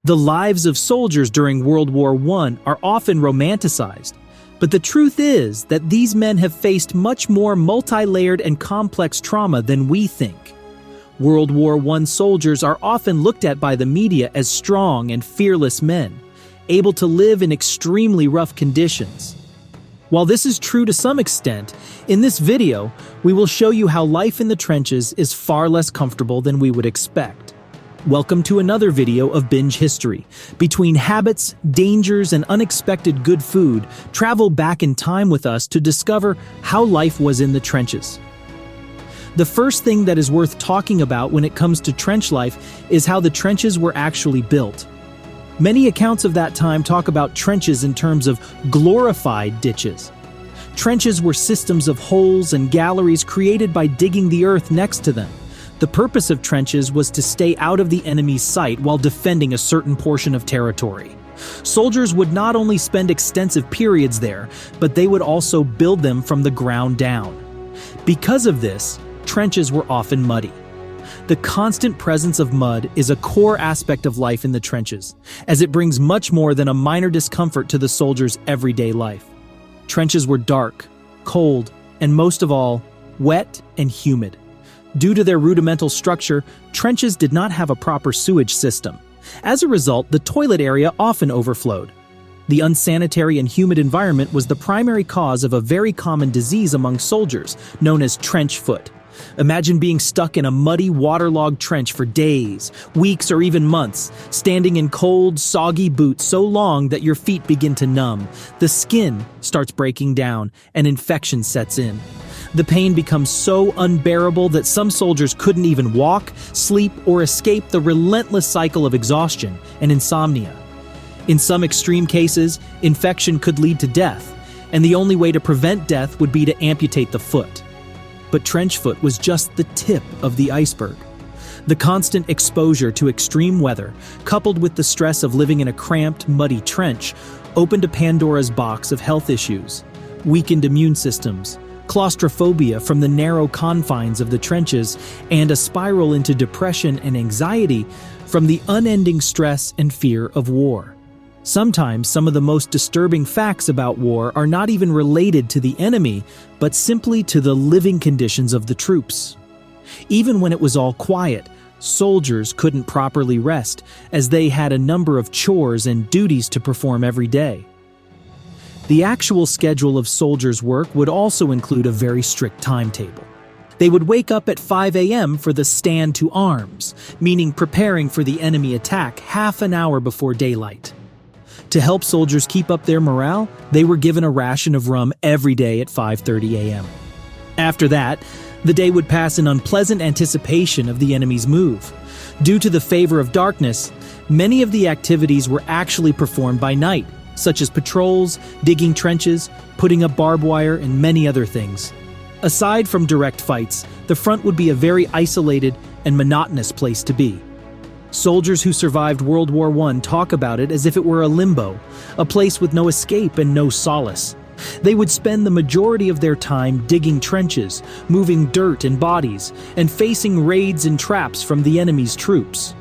The lives of soldiers during World War I are often romanticized, but the truth is that these men have faced much more multi-layered and complex trauma than we think. World War I soldiers are often looked at by the media as strong and fearless men, able to live in extremely rough conditions. While this is true to some extent, in this video, we will show you how life in the trenches is far less comfortable than we would expect. Welcome to another video of Binge History. Between habits, dangers, and unexpected good food, travel back in time with us to discover how life was in the trenches. The first thing that is worth talking about when it comes to trench life is how the trenches were actually built. Many accounts of that time talk about trenches in terms of glorified ditches. Trenches were systems of holes and galleries created by digging the earth next to them. The purpose of trenches was to stay out of the enemy's sight while defending a certain portion of territory. Soldiers would not only spend extensive periods there, but they would also build them from the ground down. Because of this, trenches were often muddy. The constant presence of mud is a core aspect of life in the trenches, as it brings much more than a minor discomfort to the soldier's everyday life. Trenches were dark, cold, and most of all, wet and humid. Due to their rudimental structure, trenches did not have a proper sewage system. As a result, the toilet area often overflowed. The unsanitary and humid environment was the primary cause of a very common disease among soldiers, known as trench foot. Imagine being stuck in a muddy, waterlogged trench for days, weeks, or even months, standing in cold, soggy boots so long that your feet begin to numb. The skin starts breaking down, and infection sets in. The pain becomes so unbearable that some soldiers couldn't even walk, sleep, or escape the relentless cycle of exhaustion and insomnia. In some extreme cases, infection could lead to death, and the only way to prevent death would be to amputate the foot. But trench foot was just the tip of the iceberg. The constant exposure to extreme weather, coupled with the stress of living in a cramped, muddy trench, opened a Pandora's box of health issues: weakened immune systems, claustrophobia from the narrow confines of the trenches, and a spiral into depression and anxiety from the unending stress and fear of war. Sometimes some of the most disturbing facts about war are not even related to the enemy, but simply to the living conditions of the troops. Even when it was all quiet, soldiers couldn't properly rest, as they had a number of chores and duties to perform every day. The actual schedule of soldiers' work would also include a very strict timetable. They would wake up at 5 a.m. for the stand to arms, meaning preparing for the enemy attack half an hour before daylight. To help soldiers keep up their morale, they were given a ration of rum every day at 5:30 a.m. After that, the day would pass in unpleasant anticipation of the enemy's move. Due to the favor of darkness, many of the activities were actually performed by night, such as patrols, digging trenches, putting up barbed wire, and many other things. Aside from direct fights, the front would be a very isolated and monotonous place to be. Soldiers who survived World War I talk about it as if it were a limbo, a place with no escape and no solace. They would spend the majority of their time digging trenches, moving dirt and bodies, and facing raids and traps from the enemy's troops.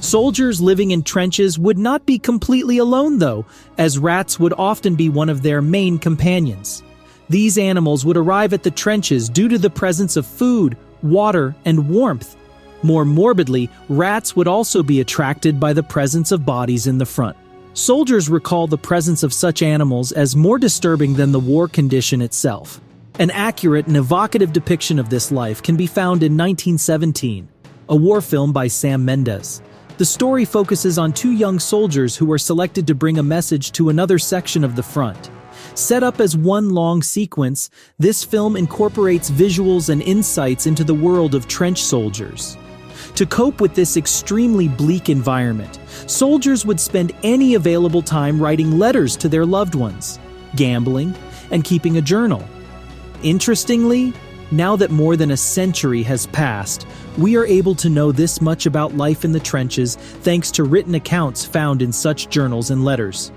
Soldiers living in trenches would not be completely alone, though, as rats would often be one of their main companions. These animals would arrive at the trenches due to the presence of food, water, and warmth. More morbidly, rats would also be attracted by the presence of bodies in the front. Soldiers recall the presence of such animals as more disturbing than the war condition itself. An accurate and evocative depiction of this life can be found in 1917, a war film by Sam Mendes. The story focuses on two young soldiers who are selected to bring a message to another section of the front. Set up as one long sequence, this film incorporates visuals and insights into the world of trench soldiers. To cope with this extremely bleak environment, soldiers would spend any available time writing letters to their loved ones, gambling, and keeping a journal. Interestingly, now that more than a century has passed, we are able to know this much about life in the trenches thanks to written accounts found in such journals and letters.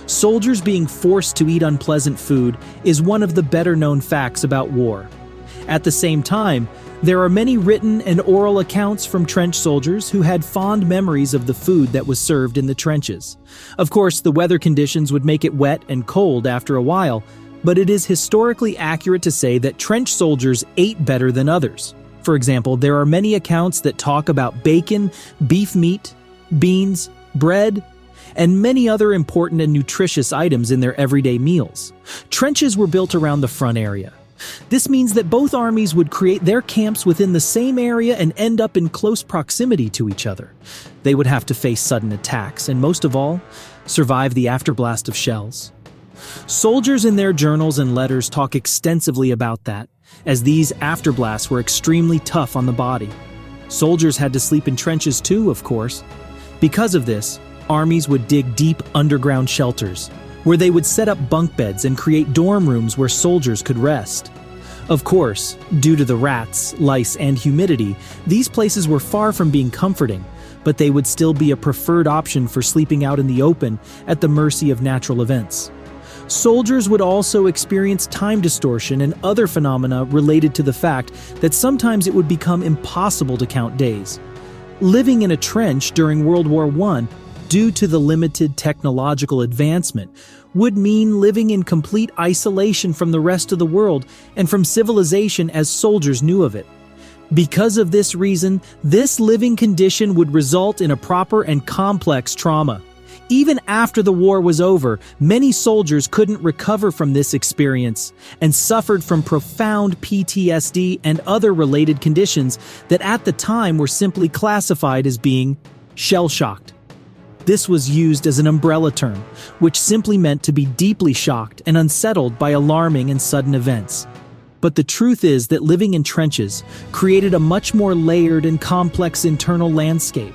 Soldiers being forced to eat unpleasant food is one of the better-known facts about war. At the same time, there are many written and oral accounts from trench soldiers who had fond memories of the food that was served in the trenches. Of course, the weather conditions would make it wet and cold after a while, but it is historically accurate to say that trench soldiers ate better than others. For example, there are many accounts that talk about bacon, beef meat, beans, bread, and many other important and nutritious items in their everyday meals. Trenches were built around the front area. This means that both armies would create their camps within the same area and end up in close proximity to each other. They would have to face sudden attacks and, most of all, survive the afterblast of shells. Soldiers in their journals and letters talk extensively about that, as these afterblasts were extremely tough on the body. Soldiers had to sleep in trenches too, of course. Because of this, armies would dig deep underground shelters, where they would set up bunk beds and create dorm rooms where soldiers could rest. Of course, due to the rats, lice, and humidity, these places were far from being comforting, but they would still be a preferred option for sleeping out in the open at the mercy of natural events. Soldiers would also experience time distortion and other phenomena related to the fact that sometimes it would become impossible to count days. Living in a trench during World War I, due to the limited technological advancement, would mean living in complete isolation from the rest of the world and from civilization as soldiers knew of it. Because of this reason, this living condition would result in a proper and complex trauma. Even after the war was over, many soldiers couldn't recover from this experience and suffered from profound PTSD and other related conditions that at the time were simply classified as being shell-shocked. This was used as an umbrella term, which simply meant to be deeply shocked and unsettled by alarming and sudden events. But the truth is that living in trenches created a much more layered and complex internal landscape.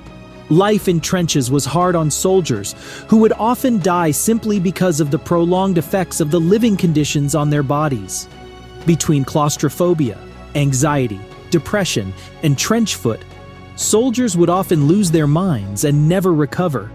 Life in trenches was hard on soldiers, who would often die simply because of the prolonged effects of the living conditions on their bodies. Between claustrophobia, anxiety, depression, and trench foot, soldiers would often lose their minds and never recover.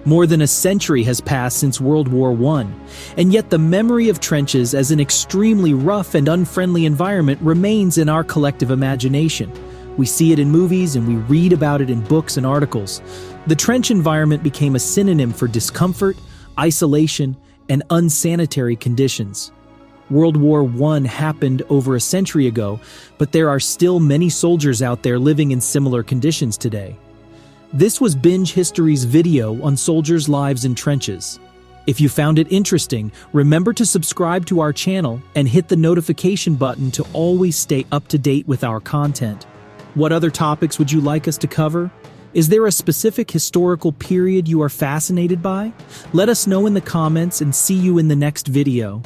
More than a century has passed since World War I, and yet the memory of trenches as an extremely rough and unfriendly environment remains in our collective imagination. We see it in movies and we read about it in books and articles. The trench environment became a synonym for discomfort, isolation, and unsanitary conditions. World War I happened over a century ago, but there are still many soldiers out there living in similar conditions today. This was Binge History's video on soldiers' lives in trenches. If you found it interesting, remember to subscribe to our channel and hit the notification button to always stay up to date with our content. What other topics would you like us to cover? Is there a specific historical period you are fascinated by? Let us know in the comments and see you in the next video.